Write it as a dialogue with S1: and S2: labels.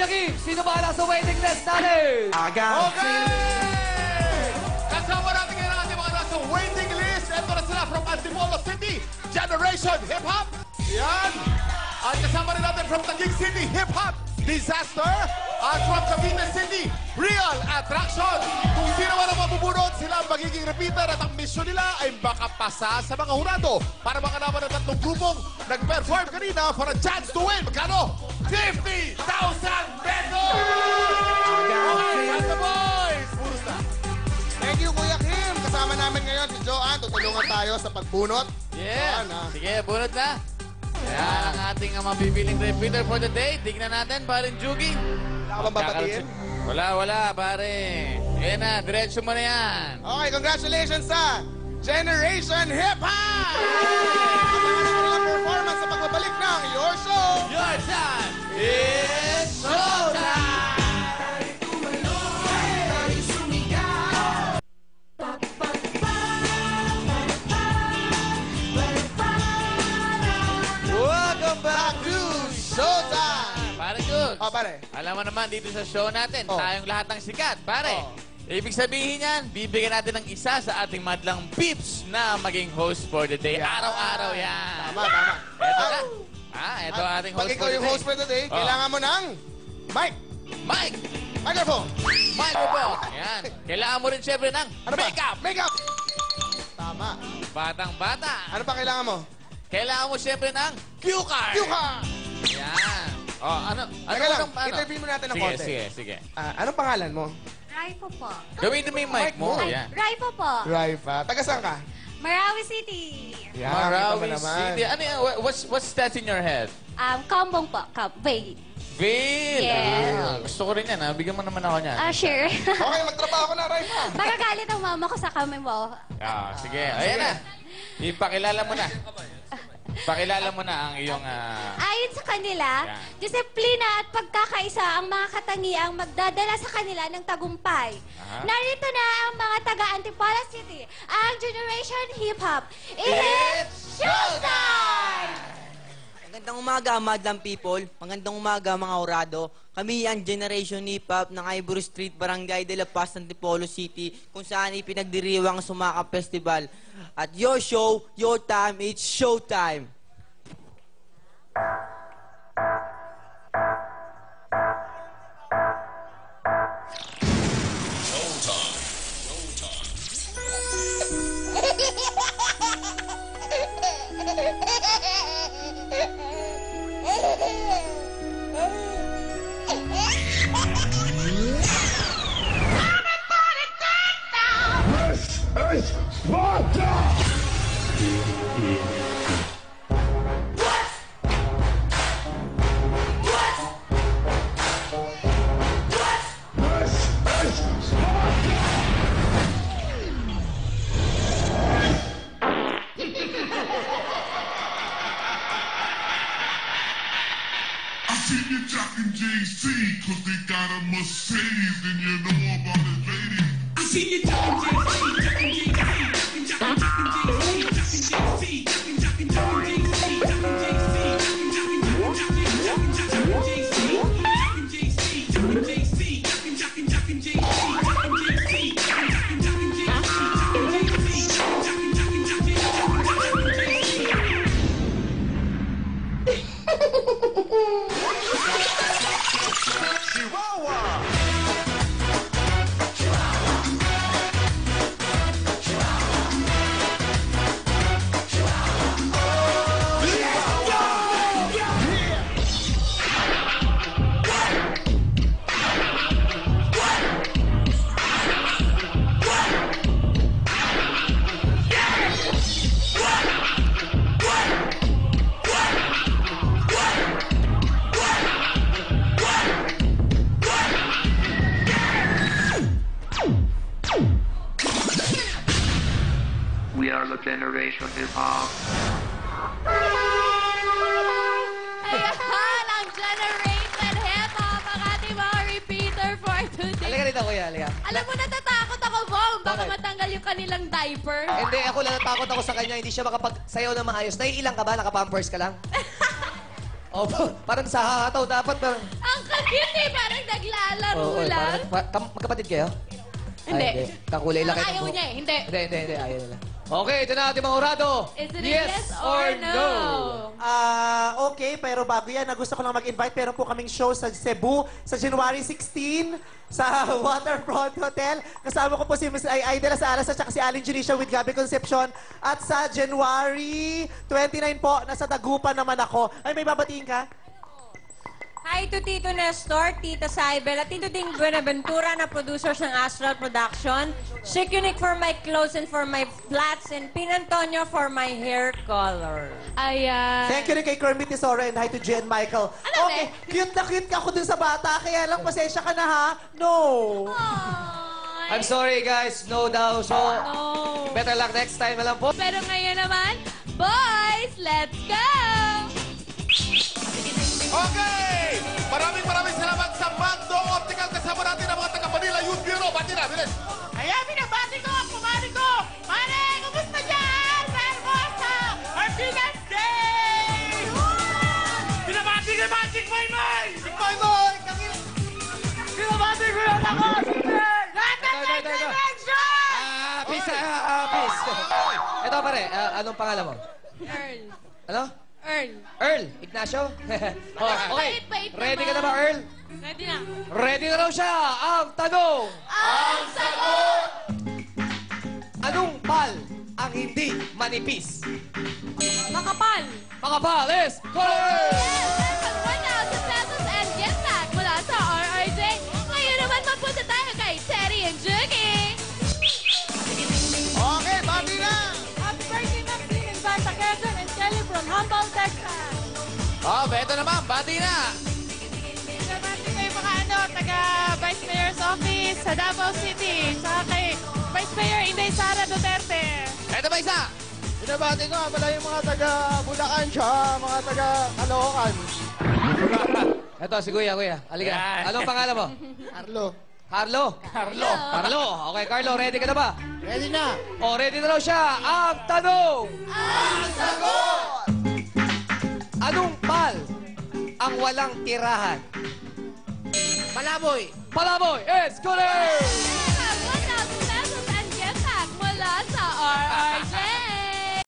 S1: Kuya Kim, sino bahala sa waiting list natin?
S2: Okay! Kasama natin ngayon ang ating mga nasa waiting list. Ito na sila from Antipolo City, Generation Hip Hop. Yan. At kasama rin natin from Taguig City, Hip Hop Disaster. At from Cavite City, Real Attraction. Kung sino man ang mabubunod, sila ang magiging repeater at ang mission nila ay makapasa sa mga hurado para makalaban ng tatlong grupong nag-perform kanina for a chance to win. Magkano? 50,000 pesos! Okay, that's the boys! Puros na.
S3: Thank you, Kuya Kim. Kasama namin ngayon si Joanne. Tutulungan tayo sa pagbunot.
S4: Yeah.
S3: Joanne, ha?
S4: Sige, bunot na. Yan ang ating mabibiling repeater for the day. Tignan natin, parin Jugi.
S3: Wala ka bang babatiin?
S4: Wala, pare. Yan na, diretso mo na yan.
S3: Okay, congratulations sa Generation Hip Hop! Abangan ang performance sa pagbabalik ng Your Show!
S4: Your time is showtime!
S3: Welcome back to Showtime!
S4: Pare Jugs.
S3: Oh, pare.
S4: Alam mo naman dito sa show natin,
S3: Oh.
S4: tayong lahat ng sikat, pare.
S3: Oh.
S4: Ibig sabihin yan, bibigyan natin ng isa sa ating madlang peeps na maging host for the day.
S3: Yeah.
S4: Araw-araw yan.
S3: Tama, tama.
S4: Eto na. Ito ang ating
S3: Pag
S4: host
S3: ikaw
S4: for the
S3: yung
S4: day.
S3: host for the day,
S4: Oh.
S3: kailangan mo ng mic,
S4: Mike!
S3: microphone.
S4: Microphone! Yan. Kailangan mo rin siyempre ng
S3: Ano ba?
S4: makeup!
S3: Makeup! Tama.
S4: Batang-bata.
S3: Ano pa kailangan mo?
S4: Kailangan mo siyempre ng cue card!
S3: Cue card!
S4: Yan. Oh, ano?
S3: Teka lang,
S4: ano?
S3: interview mo natin ng
S4: Sige,
S3: konti.
S4: sige.
S3: Anong pangalan mo?
S5: Raifa po.
S4: Gawin mo yung mic mo.
S5: Ay,
S4: Yan.
S5: Raifa po.
S3: Raifa. Taga saan ka?
S5: Marawi City.
S3: Yan,
S4: Marawi
S3: kita mo naman.
S4: City. Ano yan? What's that in your head?
S5: Kambong po. Wait.
S4: Veil!
S5: Yes.
S4: Gusto ko rin yan, ha? Bigyan mo naman ako niyan.
S5: Sure.
S3: Okay, magtrabaho ko na, Raifa.
S5: Magagalit ang mama ko sa kami mo.
S4: Sige. Ayan na. Ipakilala mo na. Pakilala mo na ang iyong...
S5: Ayon sa kanila,
S4: Yan.
S5: disiplina at pagkakaisa ang mga katangiang magdadala sa kanila ng tagumpay.
S4: Aha.
S5: Narito na ang mga taga-Antipolo City, ang Generation Hip Hop. It's showtime!
S6: Magandang umaga, madlang people. Magandang umaga, mga orado. Kami ang Generation Hip Hop ng Ivory Street, Barangay de la Paz, Antipolo City, kung saan ipinagdiriwang Sumakap Festival. At your show, your time, it's showtime.
S7: I seen you jockin' JC, cause they got a Mercedes, and you know about it, ladies. I seen you jockin' JC, jockin' JC, jockin' JC, jockin' JC, jockin' JC, jockin' JC,
S8: We are the Generation Hip Hop.
S5: Ayan, ang Generation Hip Hop, ang ating mga repeater for today.
S1: Halika rito, kuya. Halika.
S5: Alam mo, natatakot ako, Bong. Baka
S1: Bakit?
S5: matanggal yung kanilang diaper.
S1: Hindi, ako lang natakot ako sa kanya. Hindi siya makapagsayaw na maayos. Naiilang ka ba? Nakapampers ka lang? Opo. Parang sa hahataw dapat. Parang...
S5: Ang Hindi, parang naglalaro
S1: Oo,
S5: lang.
S1: magkapatid kayo?
S5: Hindi.
S1: Ay, kakulay lang kayo. ng
S5: Ayaw
S1: buhok.
S5: niya eh, hindi.
S1: Hindi. Ayaw nila. Okay, ito na ating mga urado.
S5: Is it a yes or no?
S9: Okay, pero bago yan, gusto ko lang mag-invite. Meron po kaming show sa Cebu sa January 16 sa Waterfront Hotel. Kasama ko po si Ms. Aida Salas at saka si Aling Junicia with Gabby Concepcion. At sa January 29 po, nasa Dagupan naman ako. Ay, may babatiin ka?
S10: Hi to Tito Nestor, Tita Saibel, at Tito Ding Buenaventura na producers ng Astral Production. Chic Unique for my clothes and for my flats, and Pinantonio for my hair color.
S5: Ayan.
S9: Thank you rin kay Kermit Tesoro and hi to Jen Michael.
S5: Ano,
S9: Okay, cute na cute ka ako dun sa bata, kaya lang pasensya ka na ha. No!
S1: I'm sorry guys, no daw. So,
S5: No.
S1: better luck next time. Alam po.
S5: Pero ngayon naman, boys, let's go!
S2: Okay! Maraming salamat sa Magdo Optical. Kasama natin ang mga taga-Manila Youth Bureau. Bati na, bilis!
S11: Ayan, binabati ko, kumari ko. Mare, kumusta dyan? Sa Hermosa, our biggest day! Binabati ko yung mga Chikmay May! Chikmay May! Binabati ko yung ako! Lahat ng dimension!
S1: Peace. Ito pare, anong pangalan mo?
S5: Earl.
S1: Ano? Earl. Ignacio? Oh, okay.
S5: Bait
S1: Ready ka na
S5: naman.
S1: ba, Earl?
S5: Ready na.
S1: Ready na raw siya. Ang tanong.
S5: Ang sagot!
S1: Anong pal ang hindi manipis?
S5: Makapal.
S1: Makapal is correct!
S5: Yes! Ang 1,000 pesos and gift back mula sa RRJ. Ngayon naman mapunta tayo kay Terry and Juki.
S3: Okay, bati na!
S10: Happy birthday, Maxine and Santa Quezon and Kelly from Humboldt, Texas.
S4: Oh, beto naman. Bati na.
S11: Binabati ko yung mga taga-Vice Mayor's Office sa Davao City. Saka kay Vice Mayor Inday Sara Duterte.
S4: Eto ba isa?
S3: Binabati ko pala yung mga taga-Bulacan siya, mga taga-Caloocan.
S1: Ito, si Kuya. Halika.
S4: Yan.
S1: Anong pangalan mo?
S3: Carlo.
S1: Carlo. Carlo. Okay, Carlo, ready ka na ba?
S3: Ready na?
S1: Oh, ready na raw siya. Ang tanong.
S5: Ang sagot!
S1: Anong pal ang walang tirahan?
S4: Palaboy.
S1: Palaboy is correct!
S5: Ang 1,000 pesos and gift back mula sa RRJ.